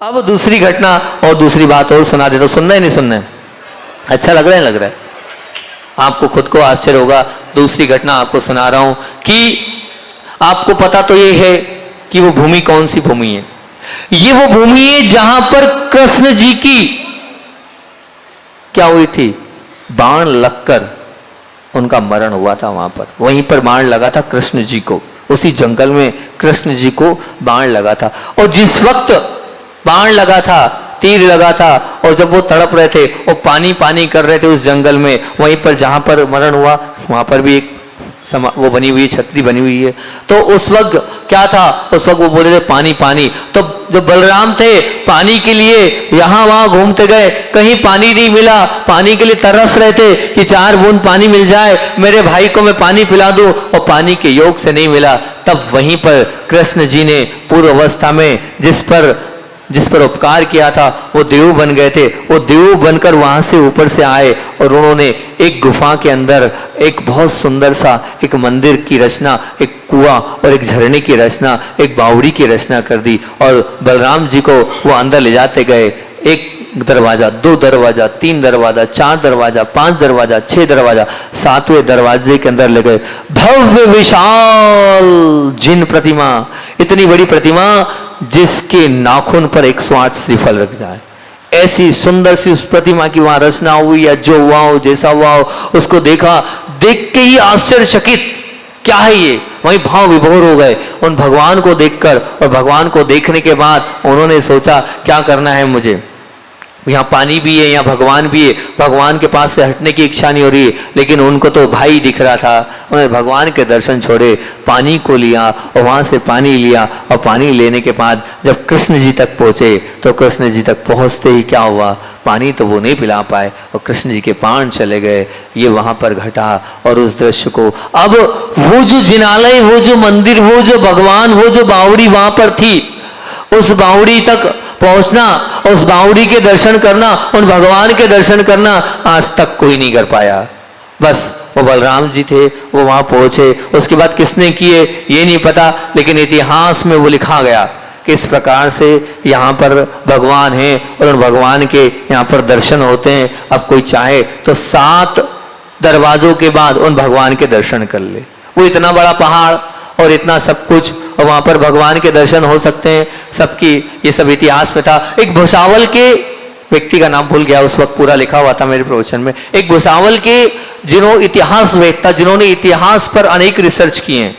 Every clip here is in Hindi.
अब दूसरी घटना और दूसरी बात और सुना दे, तो सुनना ही नहीं सुनना है? अच्छा लग रहा है? लग रहा है आपको खुद को आश्चर्य होगा। दूसरी घटना आपको सुना रहा हूं कि आपको पता तो ये है कि वो भूमि कौन सी भूमि है। ये वो भूमि है जहां पर कृष्ण जी की क्या हुई थी, बाण लगकर उनका मरण हुआ था। वहां पर, वहीं पर बाण लगा था कृष्ण जी को, उसी जंगल में कृष्ण जी को बाण लगा था। और जिस वक्त बाण लगा था, तीर लगा था, और जब वो तड़प रहे थे और पानी पानी कर रहे थे उस जंगल में, वहीं पर जहां पर मरण हुआ वहां पर भी एक वो बनी हुई छतरी बनी हुई है। तो उस वक्त क्या था, उस वक्त वो बोले थे पानी पानी। तो जो बलराम थे पानी के लिए यहां वहां घूमते गए, कहीं पानी नहीं मिला, पानी के लिए तरस रहे थे कि 4 बूंद पानी मिल जाए, मेरे भाई को मैं पानी पिला दूं, और पानी के योग से नहीं मिला। तब वहीं पर कृष्ण जी ने पूर्व अवस्था में जिस पर उपकार किया था वो देव बन गए थे। वो देव बनकर वहां से ऊपर से आए और उन्होंने एक गुफा के अंदर एक बहुत सुंदर सा एक मंदिर की रचना, एक कुआं और एक झरने की रचना, एक बावड़ी की रचना कर दी। और बलराम जी को वो अंदर ले जाते गए। 1 दरवाजा, 2 दरवाजा, 3 दरवाजा, 4 दरवाजा, 5 दरवाजा, 6 दरवाजा, 7वें दरवाजे के अंदर ले गए। भव्य विशाल जिन प्रतिमा, इतनी बड़ी प्रतिमा जिसके नाखून पर 108 श्रीफल रख जाए, ऐसी सुंदर सी उस प्रतिमा की वहां रचना हुई। या जो हुआ हो, जैसा हुआ हो, उसको देखा, देख के ही आश्चर्यचकित, क्या है ये, वहीं भाव विभोर हो गए उन भगवान को देखकर। और भगवान को देखने के बाद उन्होंने सोचा क्या करना है मुझे, यहाँ पानी भी है, यहाँ भगवान भी है, भगवान के पास से हटने की इच्छा नहीं हो रही है, लेकिन उनको तो भाई दिख रहा था। उन्होंने भगवान के दर्शन छोड़े, पानी को लिया और वहां से पानी लिया। और पानी लेने के बाद जब कृष्ण जी तक पहुंचे तो कृष्ण जी तक पहुंचते ही क्या हुआ, पानी तो वो नहीं पिला पाए और कृष्ण जी के प्राण चले गए। ये वहां पर घटा। और उस दृश्य को अब वो जो जिनालय, वो जो मंदिर, वो जो भगवान, वो जो बावड़ी वहां पर थी, उस बावड़ी तक पहुंचना, उस बावड़ी के दर्शन करना, उन भगवान के दर्शन करना आज तक कोई नहीं कर पाया। बस वो बलराम जी थे, वो वहां पहुंचे। उसके बाद किसने किए ये नहीं पता, लेकिन इतिहास में वो लिखा गया कि इस प्रकार से यहाँ पर भगवान हैं और उन भगवान के यहाँ पर दर्शन होते हैं। अब कोई चाहे तो 7 दरवाजों के बाद उन भगवान के दर्शन कर ले। वो इतना बड़ा पहाड़ और इतना सब कुछ, और वहां पर भगवान के दर्शन हो सकते हैं सबकी, ये सब इतिहास में था। एक भुसावल के व्यक्ति का नाम भूल गया, उस वक्त पूरा लिखा हुआ था मेरे प्रवचन में। एक भुसावल के इतिहासवेत्ता, जिन्होंने इतिहास पर अनेक रिसर्च किए हैं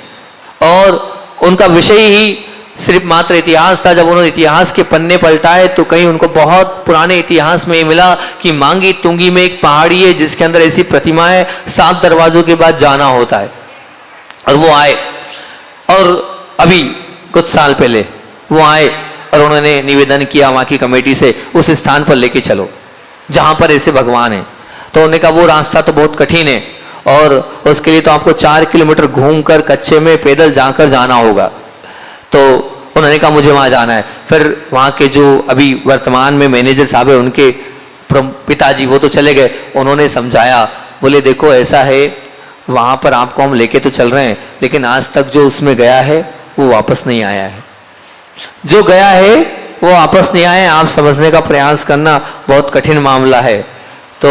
और उनका विषय ही सिर्फ मात्र इतिहास था। जब उन्होंने इतिहास के पन्ने पलटाए तो कहीं उनको बहुत पुराने इतिहास में मिला कि मांगी तुंगी में एक पहाड़ी है जिसके अंदर ऐसी प्रतिमा है, 7 दरवाजों के बाद जाना होता है। और वो आए, और अभी कुछ साल पहले वो आए और उन्होंने निवेदन किया वहां की कमेटी से, उस स्थान पर लेके चलो जहां पर ऐसे भगवान है। तो उन्होंने कहा वो रास्ता तो बहुत कठिन है और उसके लिए तो आपको 4 किलोमीटर घूमकर कच्चे में पैदल जाकर जाना होगा। तो उन्होंने कहा मुझे वहां जाना है। फिर वहां के जो अभी वर्तमान में मैनेजर साहब है, उनके पिताजी, वो तो चले गए। उन्होंने समझाया, बोले देखो ऐसा है, वहां पर आपको हम लेके तो चल रहे हैं, लेकिन आज तक जो उसमें गया है वो वापस नहीं आया है। जो गया है वो वापस नहीं आया है, आप समझने का प्रयास करना, बहुत कठिन मामला है। तो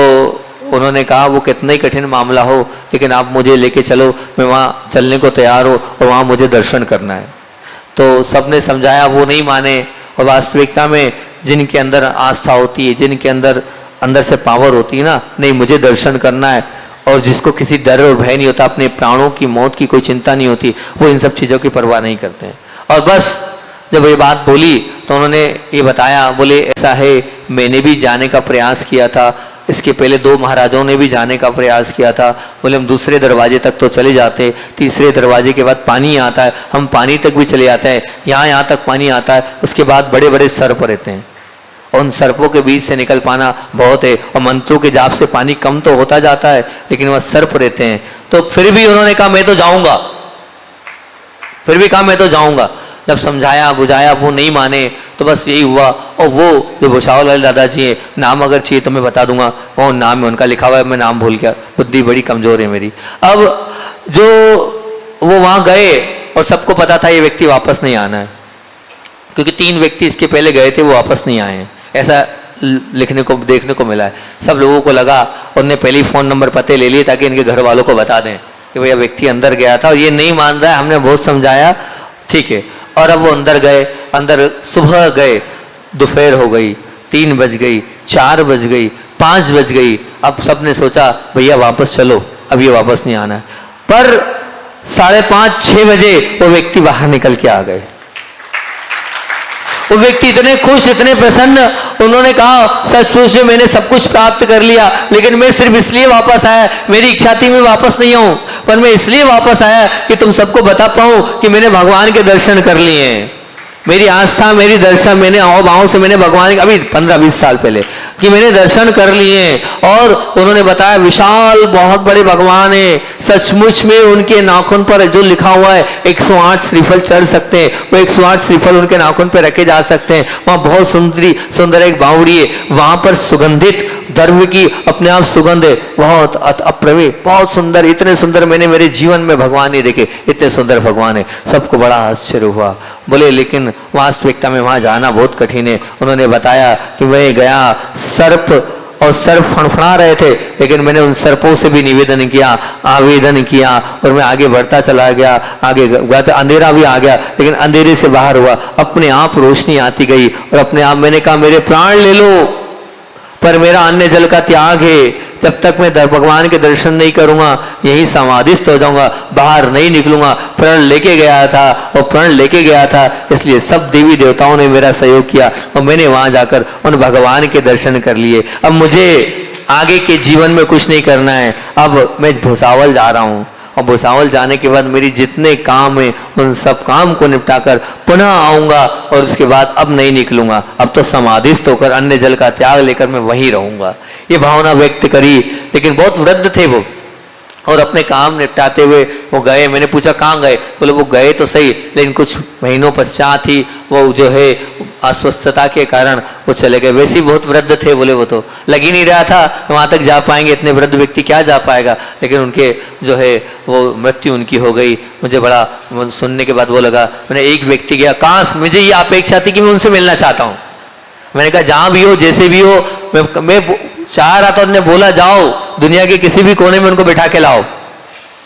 उन्होंने कहा वो कितना ही कठिन मामला हो, लेकिन आप मुझे लेके चलो, मैं वहां चलने को तैयार हूं और वहां मुझे दर्शन करना है। तो सबने समझाया, वो नहीं माने। और वास्तविकता में जिनके अंदर आस्था होती है, जिनके अंदर से पावर होती है ना, नहीं मुझे दर्शन करना है, और जिसको किसी डर और भय नहीं होता, अपने प्राणों की मौत की कोई चिंता नहीं होती, वो इन सब चीज़ों की परवाह नहीं करते हैं। और बस जब ये बात बोली तो उन्होंने ये बताया, बोले ऐसा है, मैंने भी जाने का प्रयास किया था, इसके पहले 2 महाराजाओं ने भी जाने का प्रयास किया था। बोले हम दूसरे दरवाजे तक तो चले जाते, तीसरे दरवाजे के बाद पानी आता है, हम पानी तक भी चले जाते हैं, यहाँ तक पानी आता है, उसके बाद बड़े बड़े सर्प रहते हैं, उन सर्पों के बीच से निकल पाना बहुत है, और मंत्रों के जाप से पानी कम तो होता जाता है, लेकिन वह सर्प रहते हैं। तो फिर भी उन्होंने कहा मैं तो जाऊंगा, फिर भी कहा मैं तो जाऊंगा। जब समझाया बुझाया वो नहीं माने, तो बस यही हुआ। और वो जो भुसावल वाले दादाजी हैं, नाम अगर चाहिए तो मैं बता दूंगा, वो नाम है उनका लिखा हुआ है, मैं नाम भूल गया, बुद्धि बड़ी कमजोर है मेरी। अब जो वो वहां गए और सबको पता था ये व्यक्ति वापस नहीं आना है, क्योंकि 3 व्यक्ति इसके पहले गए थे, वो वापस नहीं आए हैं, ऐसा लिखने को देखने को मिला है। सब लोगों को लगा, उनने पहले ही फ़ोन नंबर पते ले लिए ताकि इनके घर वालों को बता दें कि भैया व्यक्ति अंदर गया था और ये नहीं मान रहा है, हमने बहुत समझाया, ठीक है। और अब वो अंदर गए, अंदर सुबह गए, दोपहर हो गई, 3 बज गई, 4 बज गई, 5 बज गई। अब सबने सोचा भैया वापस चलो, अब ये वापस नहीं आना है। पर 5:30 6 बजे वो व्यक्ति बाहर निकल के आ गए। वो व्यक्ति इतने खुश, इतने प्रसन्न, उन्होंने कहा सच में मैंने सब कुछ प्राप्त कर लिया, लेकिन मैं सिर्फ इसलिए वापस आया, मेरी इच्छा थी मैं वापस नहीं आऊं, पर मैं इसलिए वापस आया कि तुम सबको बता पाऊं कि मैंने भगवान के दर्शन कर लिए हैं। मेरी आस्था, मेरी दर्शन, मैंने आओ भाव से मैंने भगवान, अभी 15-20 साल पहले कि मैंने दर्शन कर लिए हैं। और उन्होंने बताया विशाल बहुत बड़े भगवान है, सचमुच में उनके नाखून पर जो लिखा हुआ है 108 श्रीफल चढ़ सकते हैं, वो 108 श्रीफल उनके नाखून पर रखे जा सकते हैं। वहाँ बहुत सुंदर एक बावड़ी है, वहाँ पर सुगंधित द्रव्य की अपने आप सुगंध है, बहुत अप्रमेय, बहुत सुंदर, इतने सुंदर मैंने मेरे जीवन में भगवान नहीं देखे, इतने सुंदर भगवान है। सबको बड़ा आश्चर्य हुआ। बोले लेकिन वास्तविकता में वहां जाना बहुत कठिन है। उन्होंने बताया कि मैं गया, सर्प और सर्प फड़फड़ा रहे थे, लेकिन मैंने उन सर्पों से भी आवेदन किया और मैं आगे बढ़ता चला गया, आगे गया तो अंधेरा भी आ गया, लेकिन अंधेरे से बाहर हुआ, अपने आप रोशनी आती गई और अपने आप मैंने कहा मेरे प्राण ले लो, पर मेरा अन्य जल का त्याग है, जब तक मैं भगवान के दर्शन नहीं करूंगा यही समाधिस्थ हो जाऊंगा, बाहर नहीं निकलूंगा। प्रण लेके गया था और प्रण लेके गया था, इसलिए सब देवी देवताओं ने मेरा सहयोग किया और मैंने वहां जाकर उन भगवान के दर्शन कर लिए। अब मुझे आगे के जीवन में कुछ नहीं करना है, अब मैं भुसावल जा रहा हूं और भुसावल जाने के बाद मेरी जितने काम है उन सब काम को निपटाकर पुनः आऊंगा और उसके बाद अब नहीं निकलूंगा, अब तो समाधिस्थ होकर अन्य जल का त्याग लेकर मैं वहीं रहूंगा। ये भावना व्यक्त करी, लेकिन बहुत वृद्ध थे वो और अपने काम निपटाते हुए वो गए। मैंने पूछा कहाँ गए, बोले वो गए तो सही, लेकिन कुछ महीनों पश्चात ही वो जो है अस्वस्थता के कारण वो चले गए। वैसे ही बहुत वृद्ध थे, बोले वो तो लग ही नहीं रहा था वहां तक जा पाएंगे, इतने वृद्ध व्यक्ति क्या जा पाएगा, लेकिन उनके जो है वो मृत्यु उनकी हो गई। मुझे बड़ा सुनने के बाद वो लगा, मैंने एक व्यक्ति गया, काश मुझे ये अपेक्षा थी कि मैं उनसे मिलना चाहता हूँ। मैंने कहा जहां भी हो, जैसे भी हो, मैं चाह रहा था, उन्होंने बोला जाओ दुनिया के किसी भी कोने में उनको बैठा के लाओ,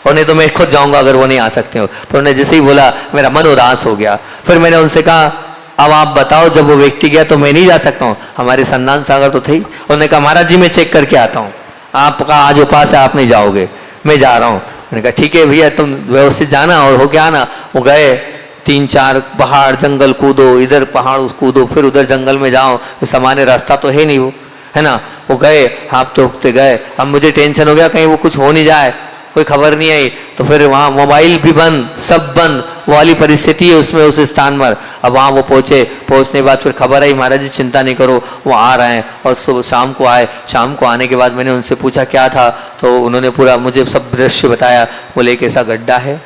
और नहीं तो मैं खुद जाऊंगा अगर वो नहीं आ सकते हो। पर उन्होंने जैसे ही बोला मेरा मन उदास हो गया। फिर मैंने उनसे कहा अब आप बताओ, जब वो व्यक्ति गया तो मैं नहीं जा सकता हूँ, हमारे संतान सागर तो थे। उन्होंने कहा महाराज जी मैं चेक करके आता हूँ, आपका आज उपास है, आप नहीं जाओगे, मैं जा रहा हूँ। मैंने कहा ठीक है भैया तुम व्यवस्थित जाना और होके आना। वो गए, 3-4 पहाड़ जंगल कूदो, इधर पहाड़ कूदो, फिर उधर जंगल में जाओ, सामान्य रास्ता तो है नहीं वो, है ना। वो गए, हाँफते उगते गए। अब मुझे टेंशन हो गया कहीं वो कुछ हो नहीं जाए, कोई खबर नहीं आई। तो फिर वहाँ मोबाइल भी बंद, सब बंद, वो वाली परिस्थिति है उसमें, उस स्थान पर। अब वहाँ वो पहुँचे, पहुँचने के बाद फिर खबर आई महाराज जी चिंता नहीं करो वो आ रहे हैं। और सुबह शाम को आए, शाम को आने के बाद मैंने उनसे पूछा क्या था, तो उन्होंने पूरा मुझे सब दृश्य बताया। बोले एक ऐसा गड्ढा है,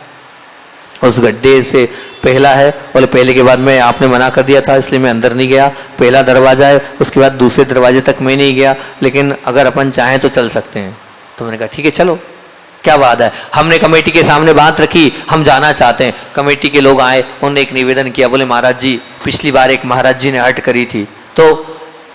उस गड्ढे से पहला है, बोले पहले के बाद मैं आपने मना कर दिया था इसलिए मैं अंदर नहीं गया, पहला दरवाजा है, उसके बाद दूसरे दरवाजे तक मैं नहीं गया, लेकिन अगर अपन चाहें तो चल सकते हैं। तो मैंने कहा ठीक है चलो, क्या बात है। हमने कमेटी के सामने बात रखी, हम जाना चाहते हैं। कमेटी के लोग आए, उन्होंने एक निवेदन किया, बोले महाराज जी पिछली बार एक महाराज जी ने हट करी थी, तो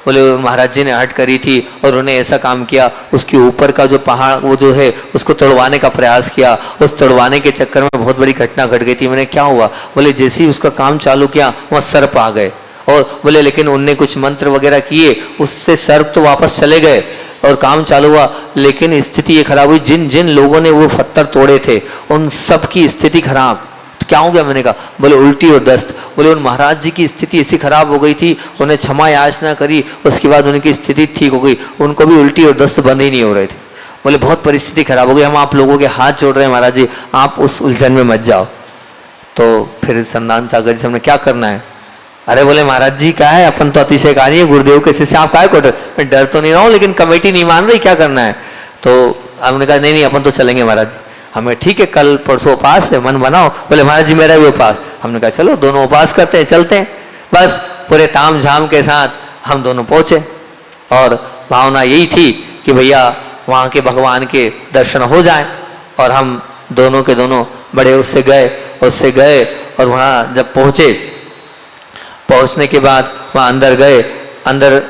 बोले महाराज जी ने हट करी थी और उन्होंने ऐसा काम किया, उसके ऊपर का जो पहाड़ वो जो है उसको तोड़वाने का प्रयास किया, उस तोड़वाने के चक्कर में बहुत बड़ी घटना घट गई थी। मैंने क्या हुआ, बोले जैसे ही उसका काम चालू किया वहाँ सर्प आ गए, और बोले लेकिन उनने कुछ मंत्र वगैरह किए, उससे सर्प तो वापस चले गए और काम चालू हुआ। लेकिन स्थिति ये खराब हुई, जिन जिन लोगों ने वो पत्थर तोड़े थे उन सब की स्थिति खराब। क्या हो गया, मैंने कहा, बोले उल्टी और दस्त। बोले उन महाराज जी की स्थिति ऐसी खराब हो गई थी, उन्हें क्षमा याचना करी, उसके बाद उनकी स्थिति ठीक हो गई, उनको भी उल्टी और दस्त बंद ही नहीं हो रहे थे। बोले बहुत परिस्थिति खराब हो गई, हम आप लोगों के हाथ जोड़ रहे हैं महाराज जी, आप उस उलझन में मत जाओ। तो फिर संतान सागर जी से हमने क्या करना है, अरे बोले महाराज जी क्या है, अपन तो अतिशय कार्य है, गुरुदेव के शिष्य आप काय को डर, मैं डर तो नहीं रहा हूँ, लेकिन कमेटी नहीं मान रही, क्या करना है। तो हमने कहा नहीं अपन तो चलेंगे महाराज जी, हमें ठीक है कल परसों उपास है, मन बनाओ। बोले महाराज जी मेरा भी उपास। हमने कहा चलो दोनों उपास करते हैं, चलते हैं। बस पूरे ताम झाम के साथ हम दोनों पहुंचे और भावना यही थी कि भैया वहाँ के भगवान के दर्शन हो जाए, और हम दोनों के दोनों बड़े उससे गए और वहाँ जब पहुँचे पहुंचने के बाद वहाँ अंदर गए। अंदर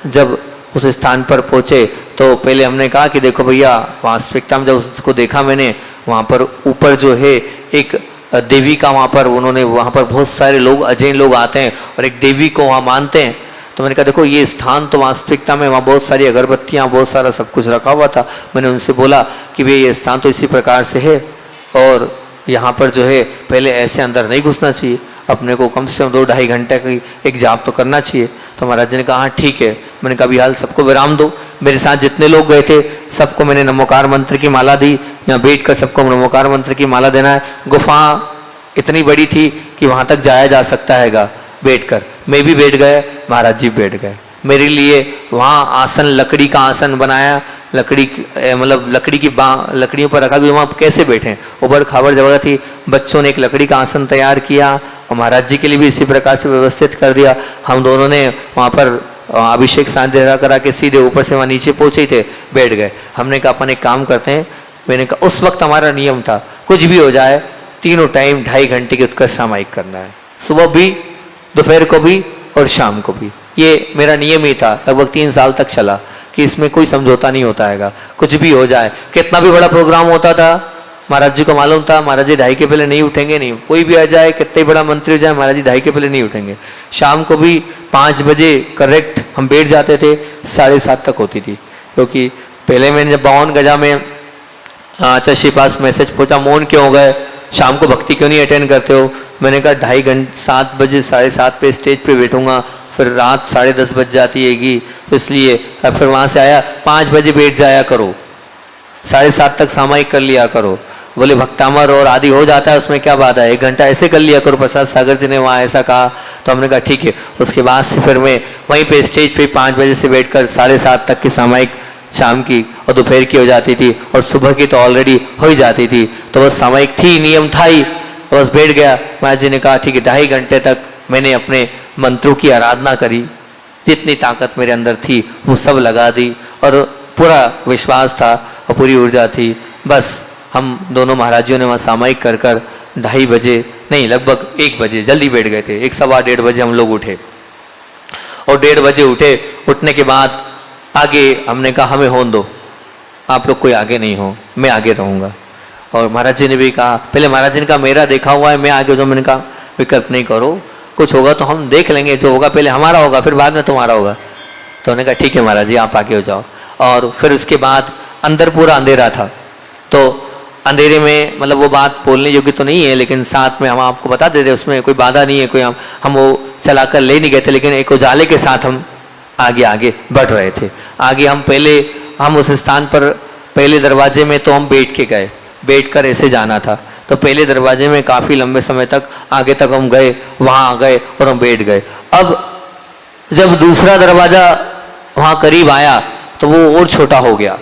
जब उस स्थान पर पहुंचे तो पहले हमने कहा कि देखो भैया, वास्तविकता में जब उसको देखा मैंने, वहाँ पर ऊपर जो है एक देवी का, वहाँ पर उन्होंने, वहाँ पर बहुत सारे लोग, अजय लोग आते हैं और एक देवी को वहाँ मानते हैं। तो मैंने कहा देखो ये स्थान तो वास्तविकता में वहाँ बहुत सारी अगरबत्तियाँ, बहुत सारा सब कुछ रखा हुआ था। मैंने उनसे बोला कि भाई ये स्थान तो इसी प्रकार से है और यहाँ पर जो है पहले ऐसे अंदर नहीं घुसना चाहिए, अपने को कम से कम 2-2.5 घंटे की एक जाप तो करना चाहिए। तो महाराज जी ने कहा हाँ ठीक है। मैंने कहा अभी हाल सबको विराम दो। मेरे साथ जितने लोग गए थे सबको मैंने नमोकार मंत्र की माला दी। यहाँ बैठ कर सबको नमोकार मंत्र की माला देना है। गुफा इतनी बड़ी थी कि वहाँ तक जाया जा सकता हैगा बैठकर। मैं भी बैठ गए, महाराज जी बैठ गए। मेरे लिए वहाँ आसन, लकड़ी का आसन बनाया, लकड़ी मतलब लकड़ियों पर रखा कि वहाँ कैसे बैठें, ऊपर खाबर जगह थी। बच्चों ने एक लकड़ी का आसन तैयार किया और महाराज जी के लिए भी इसी प्रकार से व्यवस्थित कर दिया। हम दोनों ने वहाँ पर अभिषेक सांध्या करा के सीधे ऊपर से वहाँ नीचे पहुँचे थे, बैठ गए। हमने कहा अपन एक काम करते हैं। मैंने कहा उस वक्त हमारा नियम था कुछ भी हो जाए तीनों टाइम 2.5 घंटे की उत्कर्ष सामायिक करना है, सुबह भी, दोपहर को भी और शाम को भी। ये मेरा नियम ही था, लगभग 3 साल तक चला कि इसमें कोई समझौता नहीं होता हैगा, कुछ भी हो जाए। कितना भी बड़ा प्रोग्राम होता था, महाराज जी को मालूम था महाराज जी 2:30 के पहले नहीं उठेंगे। नहीं, कोई भी आ जाए, कितना बड़ा मंत्री हो जाए, महाराज जी 2:30 के पहले नहीं उठेंगे। शाम को भी 5 बजे करेक्ट हम बैठ जाते थे, 7:30 तक होती थी। क्योंकि पहले मैंने जब 52 गजा में चशी पास मैसेज पहुंचा, मौन क्यों हो गए, शाम को भक्ति क्यों नहीं अटेंड करते हो। मैंने कहा 2.5 घंटे, 7 बजे 7:30 पे स्टेज पे बैठूंगा, फिर रात 10:30 बज जाती हैगी, तो इसलिए फिर वहाँ से आया 5 बजे बैठ जाया करो, 7:30 तक सामायिक कर लिया करो। बोले भक्तामर और आदि हो जाता है, उसमें क्या बात है, 1 घंटा ऐसे कर लिया करो। प्रसाद सागर जी ने वहाँ ऐसा कहा, तो हमने कहा ठीक है। उसके बाद से फिर मैं वहीं पे स्टेज पे 5 बजे से बैठकर 7:30 तक की सामायिक शाम की और दोपहर की हो जाती थी और सुबह की तो ऑलरेडी हो ही जाती थी। तो बस सामायिक थी, नियम था ही, तो बस बैठ गया। महाराज जी ने कहा ठीक है। 2.5 घंटे तक मैंने अपने मंत्रों की आराधना करी, जितनी ताकत मेरे अंदर थी वो सब लगा दी और पूरा विश्वास था और पूरी ऊर्जा थी। बस हम दोनों महाराजियों ने वहाँ सामायिक कर 2:30 बजे नहीं, लगभग 1 बजे जल्दी बैठ गए थे। 1 सवा 1:30 बजे हम लोग उठे और 1:30 बजे उठे। उठने के बाद आगे हमने कहा हमें होने दो, आप लोग कोई आगे नहीं हो, मैं आगे रहूँगा। और महाराज जी ने भी कहा, पहले महाराज जी ने कहा मेरा देखा हुआ है, मैं आगे जो, मैंने कहा विकल्प नहीं करो, कुछ होगा तो हम देख लेंगे, जो होगा पहले हमारा होगा फिर बाद में तुम्हारा होगा। तो उन्होंने कहा ठीक है महाराज जी आप आगे हो जाओ। और फिर उसके बाद अंदर पूरा अंधेरा था, तो अंधेरे में मतलब वो बात बोलने योग्य तो नहीं है, लेकिन साथ में हम आपको बता देते, उसमें कोई बाधा नहीं है, कोई हम वो चला कर ले नहीं गए थे, लेकिन एक उजाले के साथ हम आगे आगे बढ़ रहे थे। आगे हम उस स्थान पर पहले दरवाजे में तो हम बैठ के गए, बैठ कर ऐसे जाना था। तो पहले दरवाजे में काफ़ी लंबे समय तक आगे तक हम गए, वहाँ आ गए और हम बैठ गए। अब जब दूसरा दरवाज़ा वहाँ करीब आया तो वो और छोटा हो गया,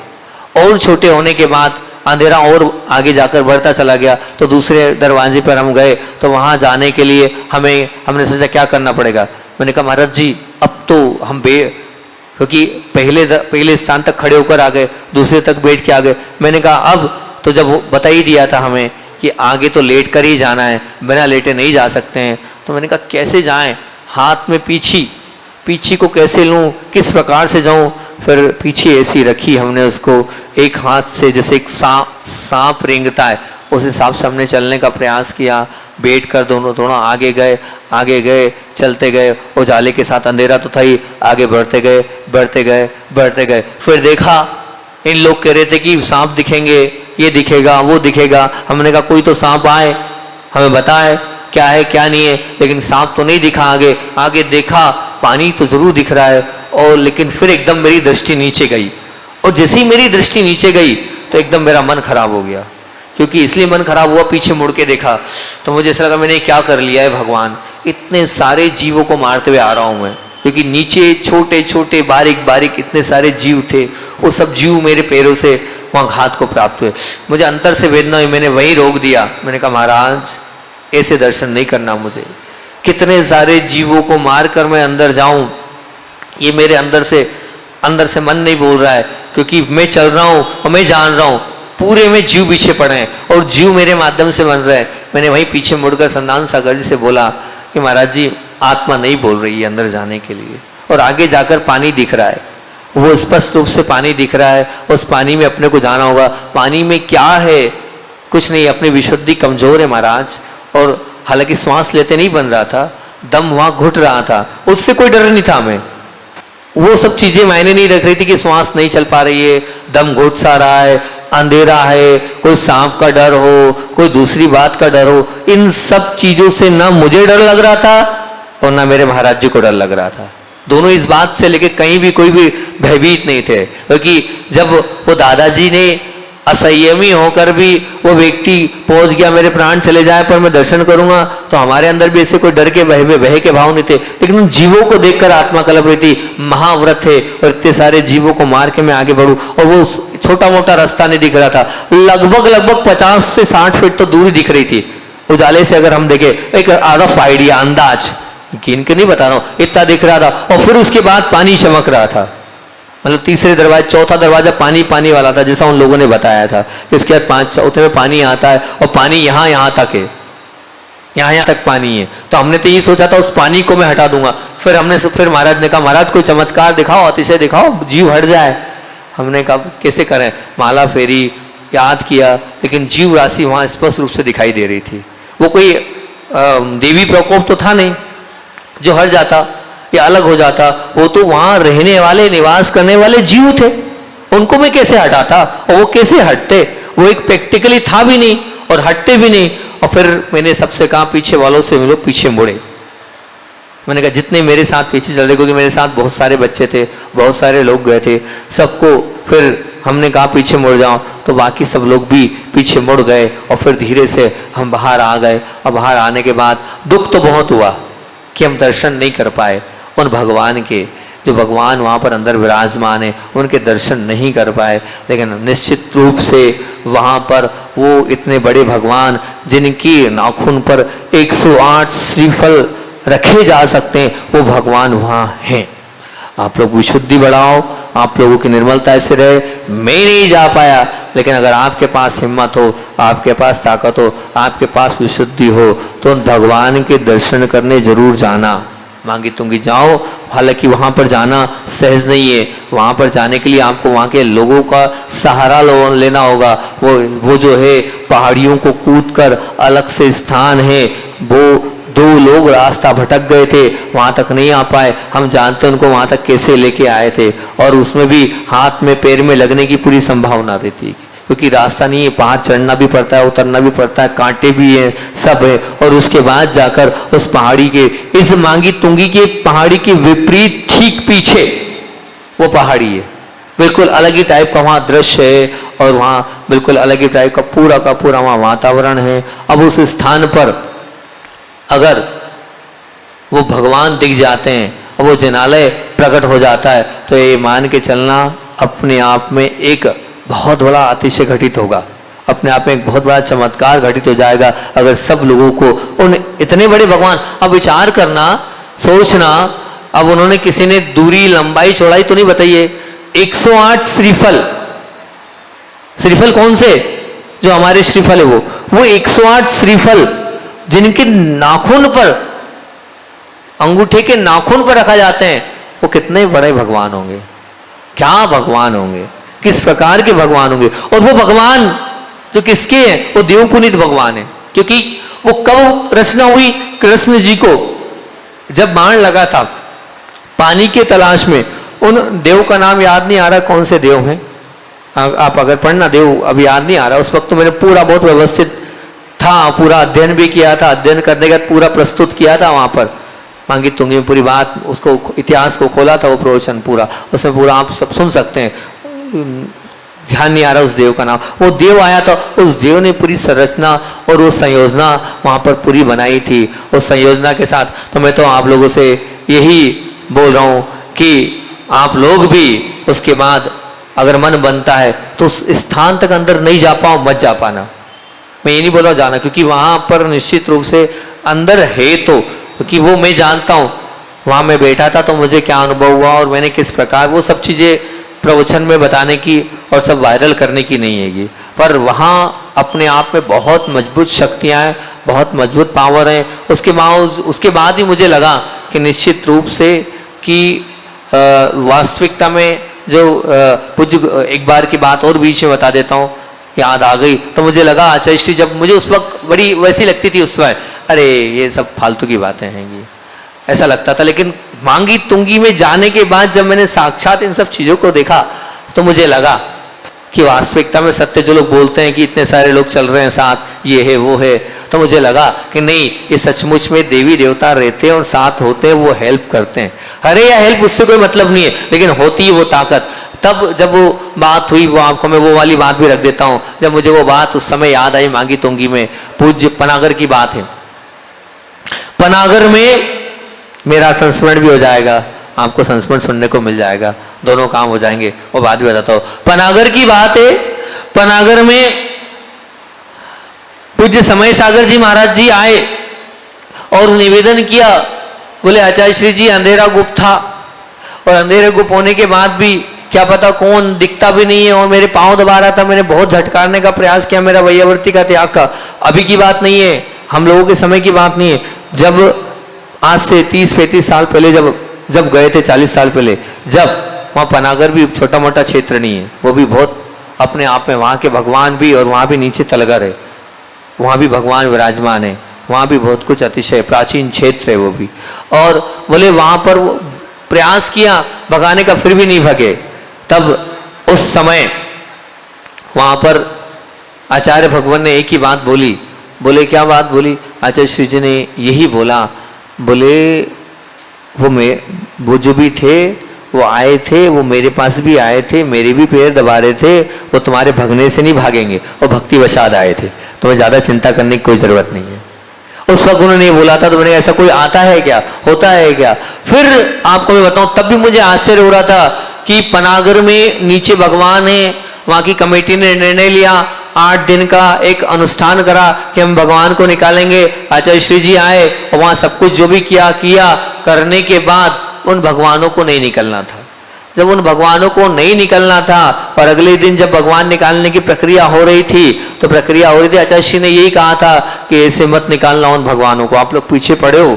और छोटे होने के बाद अंधेरा और आगे जाकर बढ़ता चला गया। तो दूसरे दरवाजे पर हम गए, तो वहाँ जाने के लिए हमने सोचा क्या करना पड़ेगा। मैंने कहा महाराज जी अब तो हम क्योंकि पहले स्थान तक खड़े होकर आ गए, दूसरे तक बैठ के आ गए। मैंने कहा अब तो जब बता ही दिया था हमें कि आगे तो लेट कर ही जाना है, बिना लेटे नहीं जा सकते हैं। तो मैंने कहा कैसे जाएं, हाथ में पीछी को कैसे लूं, किस प्रकार से जाऊं। फिर पीछे ऐसी रखी हमने उसको, एक हाथ से जैसे एक सांप रेंगता है उस हिसाब से हमने चलने का प्रयास किया। बैठ कर दोनों आगे गए, चलते गए, उजाले के साथ, अंधेरा तो था ही, आगे बढ़ते गए। फिर देखा इन लोग कह रहे थे कि सांप दिखेंगे, ये दिखेगा, वो दिखेगा। हमने कहा कोई तो सांप आए, हमें बताए क्या है क्या नहीं है, लेकिन सांप तो नहीं दिखा। आगे देखा, पानी तो जरूर दिख रहा है, और लेकिन फिर एकदम मेरी दृष्टि नीचे गई, और जैसे ही मेरी दृष्टि नीचे गई तो एकदम मेरा मन खराब हो गया। क्योंकि इसलिए मन खराब हुआ, पीछे मुड़ के देखा तो मुझे ऐसा लगा मैंने क्या कर लिया है भगवान, इतने सारे जीवों को मारते हुए आ रहा हूँ मैं। क्योंकि नीचे छोटे छोटे बारीक इतने सारे जीव थे, वो सब जीव मेरे पैरों से वहाँ घात को प्राप्त हुए। मुझे अंतर से वेदना हुई, मैंने वहीं रोक दिया। मैंने कहा महाराज ऐसे दर्शन नहीं करना मुझे, कितने सारे जीवों को मार कर मैं अंदर जाऊं, ये मेरे अंदर से मन नहीं बोल रहा है। क्योंकि मैं चल रहा हूं और मैं जान रहा हूं पूरे में जीव पीछे पड़े हैं और जीव मेरे माध्यम से बन रहे हैं। मैंने वहीं पीछे मुड़कर संदान सागर जी से बोला कि महाराज जी आत्मा नहीं बोल रही है अंदर जाने के लिए। और आगे जाकर पानी दिख रहा है, वो स्पष्ट रूप से पानी दिख रहा है। उस पानी में अपने को जाना होगा। पानी में क्या है? कुछ नहीं, अपनी विशुद्धि कमजोर है महाराज। और हालांकि श्वास लेते नहीं बन रहा था, दम वहां घुट रहा था, उससे कोई डर नहीं था हमें। वो सब चीजें मायने नहीं रख रही थी कि श्वास नहीं चल पा रही है, दम घुट सा रहा है, अंधेरा है, कोई सांप का डर हो, कोई दूसरी बात का डर हो। इन सब चीजों से ना मुझे डर लग रहा था और ना मेरे महाराज जी को डर लग रहा था। दोनों इस बात से लेके कहीं भी कोई भी भयभीत नहीं थे, क्योंकि जब वो दादाजी ने असंयमी होकर भी वो व्यक्ति पहुंच गया मेरे प्राण चले जाए पर मैं दर्शन करूंगा, तो हमारे अंदर भी ऐसे कोई डर के भय के भाव नहीं थे। लेकिन उन जीवों को देखकर आत्मा कलप रही थी, महाव्रत है और इतने सारे जीवों को मार के मैं आगे बढ़ूं। और वो छोटा मोटा रास्ता नहीं दिख रहा था, लगभग 50 से 60 फीट तो दूरी दिख रही थी। उजाले से अगर हम देखें, एक रफ आइडिया, अंदाज, गिन के नहीं बता रहा हूं, इतना दिख रहा था। और फिर उसके बाद पानी चमक रहा था, मतलब तीसरे दरवाजे, चौथा दरवाजा पानी वाला था, जैसा उन लोगों ने बताया था। इसके बाद 5 चौथे में पानी आता है और पानी यहाँ तक है, यहाँ तक पानी है। तो हमने तो ये सोचा था उस पानी को मैं हटा दूंगा। फिर महाराज ने कहा, महाराज कोई चमत्कार दिखाओ, अतिशय दिखाओ, जीव हट जाए। हमने कहा कैसे करें? माला फेरी, याद किया, लेकिन जीव राशि वहां स्पष्ट रूप से दिखाई दे रही थी। वो कोई देवी प्रकोप तो था नहीं जो हट जाता या अलग हो जाता, वो तो वहां रहने वाले, निवास करने वाले जीव थे। उनको मैं कैसे हटाता और वो कैसे हटते? वो एक प्रैक्टिकली था भी नहीं और हटते भी नहीं। और फिर मैंने सबसे कहा, पीछे वालों से मिलो, पीछे मुड़े। मैंने कहा जितने मेरे साथ पीछे चल रहे, क्योंकि मेरे साथ बहुत सारे बच्चे थे, बहुत सारे लोग गए थे, सबको फिर हमने कहा पीछे मुड़ जाओ, तो बाकी सब लोग भी पीछे मुड़ गए। और फिर धीरे से हम बाहर आ गए। और बाहर आने के बाद दुख तो बहुत हुआ कि हम दर्शन नहीं कर पाए उन भगवान के, जो भगवान वहाँ पर अंदर विराजमान है, उनके दर्शन नहीं कर पाए। लेकिन निश्चित रूप से वहाँ पर वो इतने बड़े भगवान, जिनकी नाखून पर 108 श्रीफल रखे जा सकते हैं, वो भगवान वहाँ हैं। आप लोग विशुद्धि बढ़ाओ, आप लोगों की निर्मलता ऐसे रहे। मैं नहीं जा पाया, लेकिन अगर आपके पास हिम्मत हो, आपके पास ताकत हो, आपके पास विशुद्धि हो, तो उन भगवान के दर्शन करने जरूर जाना। मांगी तुंगी जाओ। हालांकि वहां पर जाना सहज नहीं है, वहां पर जाने के लिए आपको वहां के लोगों का सहारा लेना होगा। वो जो है पहाड़ियों को कूदकर अलग से स्थान है, वो 2 लोग रास्ता भटक गए थे, वहां तक नहीं आ पाए। हम जानते हैं उनको वहां तक कैसे लेके आए थे, और उसमें भी हाथ में पैर में लगने की पूरी संभावना रहती है, क्योंकि रास्ता नहीं है, पहाड़ चढ़ना भी पड़ता है, उतरना भी पड़ता है, कांटे भी हैं, सब है। और उसके बाद जाकर उस पहाड़ी के, इस मांगी तुंगी के पहाड़ी के विपरीत ठीक पीछे वो पहाड़ी है। बिल्कुल अलग ही टाइप का वहाँ दृश्य है, और वहाँ बिल्कुल अलग ही टाइप का पूरा वहाँ वातावरण है। अब उस स्थान पर अगर वो भगवान दिख जाते हैं और वो जिनालय प्रकट हो जाता है, तो ये मान के चलना अपने आप में एक बहुत बड़ा अतिशय घटित होगा, अपने आप में एक बहुत बड़ा चमत्कार घटित हो जाएगा। अगर सब लोगों को उन इतने बड़े भगवान, अब विचार करना, सोचना, अब उन्होंने किसी ने दूरी लंबाई चौड़ाई तो नहीं बताइए, 108 श्रीफल, श्रीफल कौन से? जो हमारे श्रीफल है वो 108 श्रीफल जिनके नाखून पर, अंगूठे के नाखून पर रखा जाते हैं, वो कितने बड़े भगवान होंगे, क्या भगवान होंगे, किस प्रकार के भगवान होंगे। और वो भगवान जो किसके हैं, वो देव पुनीत भगवान है। क्योंकि वो कब रचना हुई? कृष्ण जी को जब बाण लगा था पानी के तलाश में, उन देव का नाम याद नहीं आ रहा, कौन से देव हैं, आप अगर पढ़ना, देव अभी याद नहीं आ रहा। उस वक्त तो मैंने पूरा बहुत व्यवस्थित था, पूरा अध्ययन भी किया था, अध्ययन करने के बाद पूरा प्रस्तुत किया था वहां पर मांगी तुंगी में, पूरी बात, उसको इतिहास को खोला था वो प्रवचन पूरा, उसमें पूरा आप सब सुन सकते हैं। ध्यान नहीं आ रहा उस देव का नाम। वो देव आया था, उस देव ने पूरी संरचना और वो संयोजना वहां पर पूरी बनाई थी। उस संयोजना के साथ तो मैं तो आप लोगों से यही बोल रहा हूं कि आप लोग भी उसके बाद अगर मन बनता है तो उस स्थान तक अंदर नहीं जा पाओ, मत जा पाना। मैं ये नहीं बोल रहा जाना, क्योंकि वहां पर निश्चित रूप से अंदर है, तो क्योंकि वो मैं जानता हूं, वहां मैं बैठा था तो मुझे क्या अनुभव हुआ और मैंने किस प्रकार, वो सब चीजें प्रवचन में बताने की और सब वायरल करने की नहीं है, पर वहां अपने आप में बहुत मजबूत शक्तियां हैं, बहुत मजबूत पावर है। उसके बाद ही मुझे लगा कि निश्चित रूप से कि वास्तविकता में जो पूज्य, एक बार की बात और बीच में बता देता हूँ, याद आ गई तो मुझे लगा आचार्य श्री, जब मुझे उस वक्त बड़ी वैसी लगती थी उस समय, अरे ये सब फालतू की बातें हैं ये, ऐसा लगता था। लेकिन मांगी तुंगी में जाने के बाद जब मैंने साक्षात इन सब चीज़ों को देखा तो मुझे लगा कि वास्तविकता में सत्य जो लोग बोलते हैं कि इतने सारे लोग चल रहे हैं साथ, ये है वो है, तो मुझे लगा कि नहीं, ये सचमुच में देवी देवता रहते हैं और साथ होते हैं, वो हेल्प करते हैं। अरे या हेल्प उससे कोई मतलब नहीं है, लेकिन होती है वो ताकत। तब जब वो बात हुई, वो आपको मैं वो वाली बात भी रख देता हूँ, जब मुझे वो बात उस समय याद आई मांगी तुंगी में, पूज्य पनागर की बात है। पनागर में मेरा संस्मरण भी हो जाएगा, आपको संस्मरण सुनने को मिल जाएगा, दोनों काम हो जाएंगे, वो बात भी बताता हूँ। पनागर की बात है, पनागर में पूज्य समय सागर जी महाराज जी आए और निवेदन किया, बोले आचार्य श्री जी अंधेरा गुप्त था, और अंधेरे गुप्त होने के बाद भी क्या पता कौन दिखता भी नहीं है, और मेरे पांव दबा रहा था, मैंने बहुत झटकारने का प्रयास किया, मेरा वैयावर्ती का त्याग का। अभी की बात नहीं है, हम लोगों के समय की बात नहीं है, जब आज से 30-35 साल पहले जब गए थे, 40 साल पहले, जब वहाँ पनागर भी छोटा मोटा क्षेत्र नहीं है, वो भी बहुत अपने आप में, वहाँ के भगवान भी, और वहाँ भी नीचे तलगर है, वहाँ भी भगवान विराजमान है, वहाँ भी बहुत कुछ अतिशय प्राचीन क्षेत्र है वो भी। और बोले वहाँ पर वो प्रयास किया भगाने का, फिर भी नहीं भगे। तब उस समय वहाँ पर आचार्य भगवान ने एक ही बात बोली, बोले क्या बात बोली? आचार्य श्री जी ने यही बोला, बोले वो जो भी थे वो आए थे, वो मेरे पास भी आए थे, मेरे भी पैर दबा रहे थे, वो तुम्हारे भगने से नहीं भागेंगे, वो भक्ति वशाद आए थे, तुम्हें ज़्यादा चिंता करने की कोई ज़रूरत नहीं है। उस वक्त उन्होंने बोला था, तो मैंने ऐसा कोई आता है क्या, होता है क्या? फिर आपको मैं बताऊं, तब भी मुझे आश्चर्य हो रहा था कि पनागर में नीचे भगवान है, वहाँ की कमेटी ने निर्णय लिया, 8 दिन का एक अनुष्ठान करा कि हम भगवान को निकालेंगे। आचार्य श्री जी आए और वहाँ सब कुछ जो भी किया करने के बाद उन भगवानों को नहीं निकलना था। जब उन भगवानों को नहीं निकलना था और अगले दिन जब भगवान निकालने की प्रक्रिया हो रही थी, तो प्रक्रिया हो रही थी, आचार्य श्री ने यही कहा था कि ऐसे मत निकालना उन भगवानों को, आप लोग पीछे पड़े हो,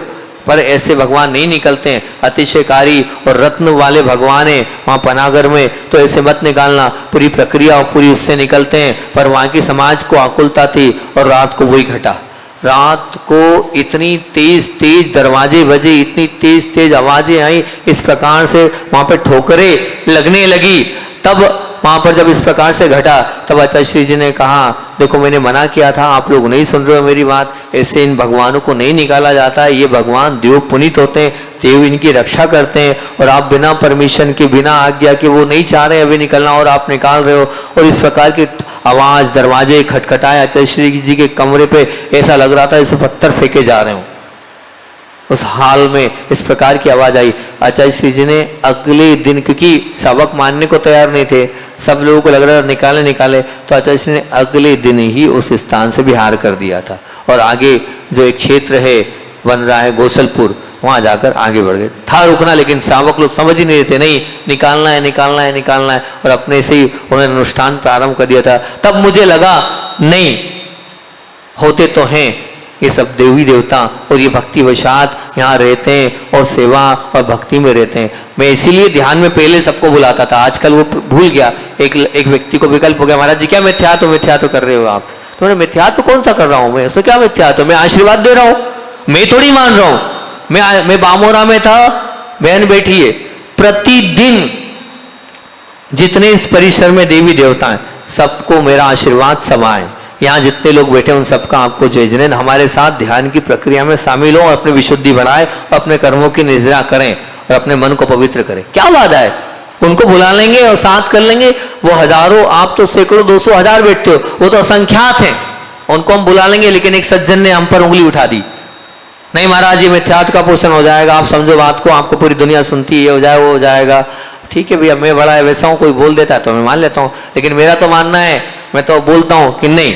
पर ऐसे भगवान नहीं निकलते हैं, अतिशयकारी और रत्न वाले भगवान है वहाँ पनागर में, तो ऐसे मत निकालना। पूरी प्रक्रिया पूरी उससे निकलते हैं, पर वहाँ की समाज को आकुलता थी और रात को वही घटा। रात को इतनी तेज तेज दरवाजे बजे, इतनी तेज तेज आवाजें आई, इस प्रकार से वहाँ पर ठोकरें लगने लगी। तब वहाँ पर जब इस प्रकार से घटा, तब आचार्य श्री जी ने कहा, देखो मैंने मना किया था, आप लोग नहीं सुन रहे हो मेरी बात, ऐसे इन भगवानों को नहीं निकाला जाता है, ये भगवान देव पुनीत होते हैं, देव इनकी रक्षा करते हैं, और आप बिना परमिशन के, बिना आज्ञा के, वो नहीं चाह रहे अभी निकलना और आप निकाल रहे हो। और इस प्रकार की आवाज, दरवाजे खटखटाए आचार्य श्री जी के कमरे पे, ऐसा लग रहा था जैसे पत्थर फेंके जा रहे हो। उस हाल में इस प्रकार की आवाज आई। आचार्य श्री जी ने अगले दिन, क्योंकि सबक मानने को तैयार नहीं थे, सब लोगों को लग रहा था निकाले, तो आचार्य श्री ने अगले दिन ही उस स्थान से बिहार कर दिया था, और आगे जो एक क्षेत्र है बन रहा है गोसलपुर, वहां जाकर आगे बढ़ गए। था रुकना, लेकिन शावक लोग समझ ही नहीं रहे थे, नहीं निकालना है, और अपने से ही उन्होंने अनुष्ठान प्रारंभ कर दिया था। तब मुझे लगा नहीं, होते तो हैं ये सब देवी देवता, और ये भक्ति वशात यहाँ रहते हैं और सेवा और भक्ति में रहते हैं। मैं इसीलिए ध्यान में पहले सबको बुलाता था, आजकल वो भूल गया। एक व्यक्ति को विकल्प हो गया, महाराज जी क्या मिथ्यात्व कर रहे हो आप? तो मैंने मिथ्यात्व कौन सा कर रहा हूँ मैं, उसको क्या मिथ्यात्व, मैं आशीर्वाद दे रहा हूँ, मैं थोड़ी मान रहा हूँ। मैं बामोरा में था, बहन बैठी है, प्रतिदिन जितने इस परिसर में देवी देवता हैं सबको मेरा आशीर्वाद समाए। यहाँ जितने लोग बैठे उन सबका आपको जय जैन। हमारे साथ ध्यान की प्रक्रिया में शामिल हो, अपनी विशुद्धि बढ़ाए, अपने कर्मों की निजरा करें और अपने मन को पवित्र करें। क्या वादा है? उनको बुला लेंगे और साथ कर लेंगे, वो हजारों, आप तो सैकड़ों 200 हजार बैठते हो, वो तो असंख्यात हैं, उनको हम बुला लेंगे। लेकिन एक सज्जन ने हम पर उंगली उठा दी, नहीं महाराज ये मिथ्यात्व का पोषण हो जाएगा, आप समझो बात को, आपको पूरी दुनिया सुनती है, ये हो जाए वो हो जाएगा। ठीक है भैया, मैं बड़ा है वैसा हूँ, कोई बोल देता है तो मैं मान लेता हूँ, लेकिन मेरा तो मानना है, मैं तो बोलता हूँ कि नहीं,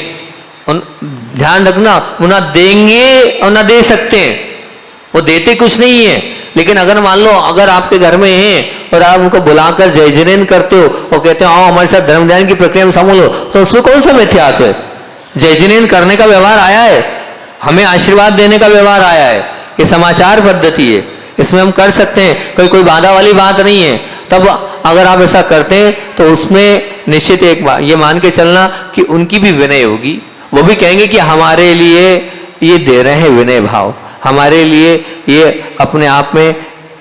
ध्यान रखना, वो ना देंगे और ना दे सकते हैं, वो देते कुछ नहीं है। लेकिन अगर मान लो अगर आपके घर में हैं और आप उनको बुलाकर जय जैन करते हो और कहते हो आओ हमारे साथ धर्म ध्यान की प्रक्रिया में शामिल हो, तो उसमें कौन सा मिथ्यात्व है? जय जैन करने का व्यवहार आया है, हमें आशीर्वाद देने का व्यवहार आया है, ये समाचार पद्धति है, इसमें हम कर सकते हैं, कोई बाधा वाली बात नहीं है। तब अगर आप ऐसा करते हैं तो उसमें निश्चित एक बात ये मान के चलना कि उनकी भी विनय होगी, वो भी कहेंगे कि हमारे लिए ये दे रहे हैं विनय भाव, हमारे लिए ये अपने आप में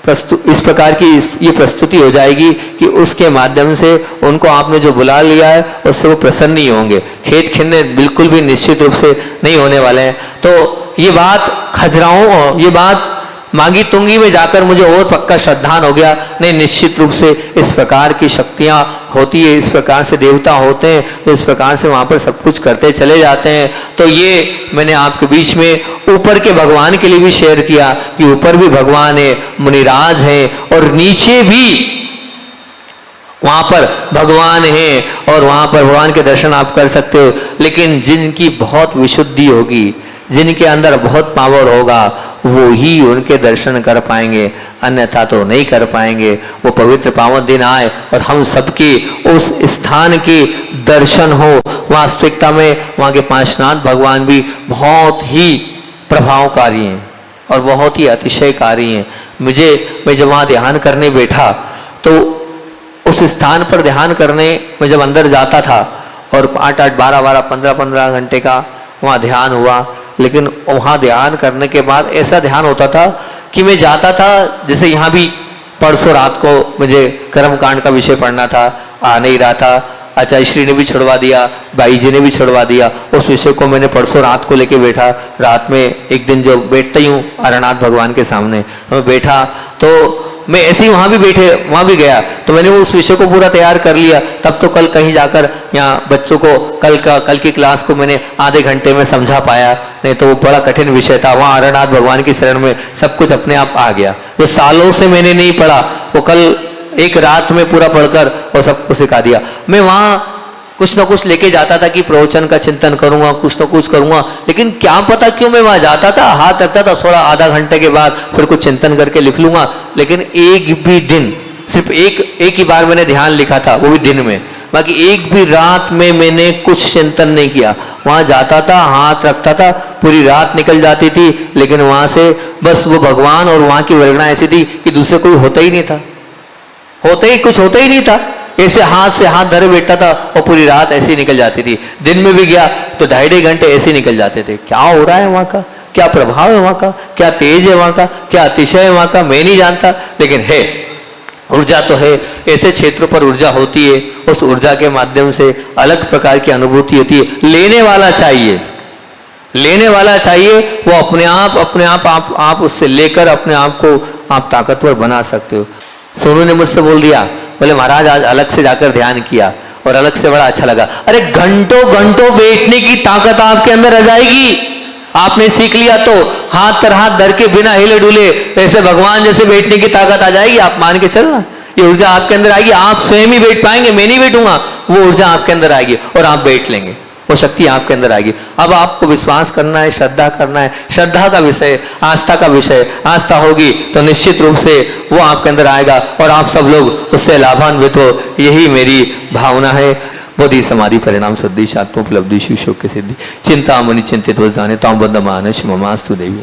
इस प्रकार की ये प्रस्तुति हो जाएगी कि उसके माध्यम से उनको आपने जो बुला लिया है उससे वो प्रसन्न नहीं होंगे, खेत खिलने बिल्कुल भी निश्चित रूप से नहीं होने वाले हैं। तो ये बात खजराहों, ये बात मांगी तुंगी में जाकर मुझे और पक्का श्रद्धान हो गया, नहीं निश्चित रूप से इस प्रकार की शक्तियां होती है, इस प्रकार से देवता होते हैं, तो इस प्रकार से वहां पर सब कुछ करते चले जाते हैं। तो ये मैंने आपके बीच में ऊपर के भगवान के लिए भी शेयर किया कि ऊपर भी भगवान है, मुनिराज है, और नीचे भी वहां पर भगवान है और वहां पर भगवान के दर्शन आप कर सकते हो। लेकिन जिनकी बहुत विशुद्धि होगी, जिनके अंदर बहुत पावर होगा, वो ही उनके दर्शन कर पाएंगे, अन्यथा तो नहीं कर पाएंगे। वो पवित्र पावन दिन आए और हम सबके उस स्थान के दर्शन हो। वास्तविकता में वहाँ के पांचनाथ भगवान भी बहुत ही प्रभावकारी हैं और बहुत ही अतिशयकारी हैं। मैं जब वहाँ ध्यान करने बैठा तो उस स्थान पर ध्यान करने में जब अंदर जाता था और 8-8, 12-12, 15-15 घंटे का वहाँ ध्यान हुआ, लेकिन वहाँ ध्यान करने के बाद ऐसा ध्यान होता था कि मैं जाता था, जैसे यहाँ भी परसों रात को मुझे कर्मकांड का विषय पढ़ना था, आ नहीं रहा था। अच्छा, श्री ने भी छुड़वा दिया, भाई जी ने भी छुड़वा दिया, उस विषय को मैंने परसों रात को लेके बैठा। रात में एक दिन जो बैठता ही हूँ अरनाथ भगवान के सामने, मैं बैठा तो मैं ऐसे ही वहां भी गया, तो मैंने उस विषय को पूरा तैयार कर लिया। तब तो कल कहीं जाकर यहाँ बच्चों को कल की क्लास को मैंने आधे घंटे में समझा पाया, नहीं तो वो बड़ा कठिन विषय था। वहाँ अरनाथ भगवान की शरण में सब कुछ अपने आप आ गया, जो सालों से मैंने नहीं पढ़ा वो कल एक रात में पूरा पढ़कर वो सब कुछ सिखा दिया। मैं वहाँ कुछ ना कुछ लेके जाता था कि प्रवचन का चिंतन करूंगा, कुछ ना कुछ करूंगा, लेकिन क्या पता क्यों मैं वहां जाता था, हाथ रखता था, थोड़ा आधा घंटे के बाद फिर कुछ चिंतन करके लिख लूंगा। लेकिन एक भी दिन, सिर्फ एक ही बार मैंने ध्यान लिखा था, वो भी दिन में, बाकी एक भी रात में मैंने कुछ चिंतन नहीं किया। वहां जाता था, हाथ रखता था, पूरी रात निकल जाती थी, लेकिन वहां से बस वो भगवान और वहां की वर्णना ऐसी थी कि दूसरे कोई होता ही नहीं था, कुछ होता ही नहीं था। ऐसे हाथ से हाथ धरे बैठता था और पूरी रात ऐसे ही निकल जाती थी। दिन में भी गया तो 2.5 घंटे ऐसे निकल जाते थे। क्या हो रहा है वहां का, क्या प्रभाव है वहां का, क्या तेज है वहां का, क्या अतिशय है वहां का, मैं नहीं जानता, लेकिन है, ऊर्जा तो है। ऐसे क्षेत्रों पर ऊर्जा होती है, उस ऊर्जा के माध्यम से अलग प्रकार की अनुभूति होती है। लेने वाला चाहिए, वो अपने आप आप उससे लेकर अपने आप को आप ताकतवर बना सकते हो। सोनू ने मुझसे बोल दिया, बोले महाराज आज अलग से जाकर ध्यान किया और अलग से बड़ा अच्छा लगा। अरे घंटों बैठने की ताकत आपके अंदर आ जाएगी। आपने सीख लिया तो हाथ पर हाथ धर के बिना हिले डुले ऐसे भगवान जैसे बैठने की ताकत आ जाएगी। आप मान के चलना, ये ऊर्जा आपके अंदर आएगी। आप स्वयं ही बैठ पाएंगे, मैं नहीं बैठूंगा, वो ऊर्जा आपके अंदर आएगी और आप बैठ लेंगे, वो शक्ति आपके अंदर आएगी। अब आपको विश्वास करना है, श्रद्धा करना है, श्रद्धा का विषय, आस्था का विषय। आस्था होगी तो निश्चित रूप से वो आपके अंदर आएगा और आप सब लोग उससे लाभान्वित हो, यही मेरी भावना है। बोधि समाधि परिणाम सद्दि आत्मोपलब्धि शिव शोक की सिद्धि चिंता मणि चिंतित वज्ञाने ताम बंद मानस ममास्तु देवी।